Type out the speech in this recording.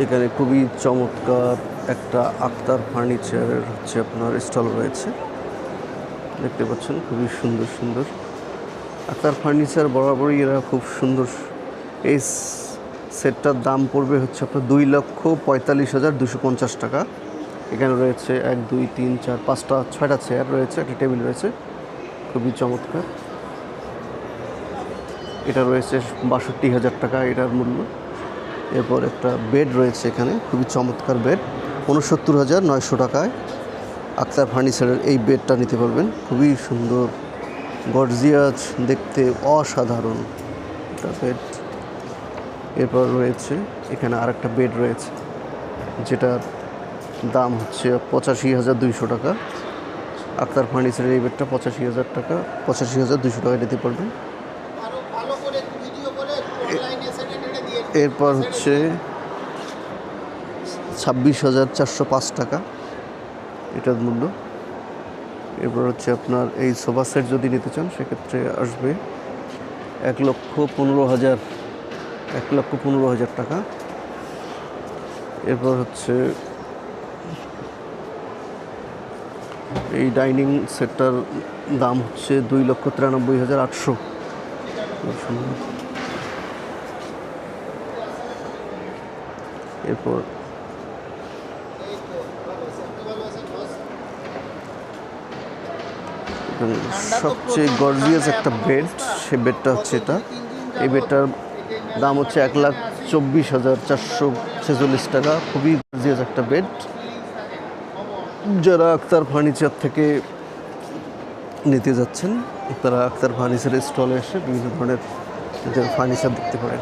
এখানে খুবই চমৎকার একটা আক্তার ফার্নিচারের হচ্ছে আপনার স্টল রয়েছে, দেখতে পাচ্ছেন খুবই সুন্দর সুন্দর আক্তার ফার্নিচার। বরাবরই এরা খুব সুন্দর। এই সেটটার দাম পড়বে হচ্ছে আপনার 2,45,250 টাকা। এখানে রয়েছে 1 2 3 4 5টা 6টা চেয়ার রয়েছে, একটা টেবিল রয়েছে, খুবই চমৎকার। এটা রয়েছে 62,000 টাকা এটার মূল্য। এরপর একটা বেড রয়েছে এখানে, খুবই চমৎকার বেড, 69,900 টাকায় আক্তার ফার্নিচারের এই বেডটা নিতে পারবেন। খুবই সুন্দর, গর্জিয়াস, দেখতে অসাধারণ একটা বেড। এরপর রয়েছে এখানে আর একটা বেড রয়েছে, যেটার দাম হচ্ছে 85,200 টাকা। আক্তার ফার্নিচারের এই বেডটা 85,000 টাকা, 85,200 টাকা নিতে পারবেন। এরপর হচ্ছে 26,405 টাকা এটার মূল্য। এরপর হচ্ছে আপনার এই সোফা সেট যদি নিতে চান সেক্ষেত্রে আসবে 1,15,000 টাকা। এরপর হচ্ছে এই ডাইনিং সেটটার দাম হচ্ছে 2,93,800। এরপর সবচেয়ে গর্জিয়াস একটা বেড, সে বেডটা হচ্ছে এটা। এই বেডটার দাম হচ্ছে 1,24,446 টাকা। খুবই গর্জিয়াস একটা বেড। যারা আক্তার ফার্নিচার থেকে নিতে যাচ্ছেন তারা আক্তার ফার্নিচারের স্টলে এসে বিভিন্ন ধরনের ফার্নিচার দেখতে পারেন।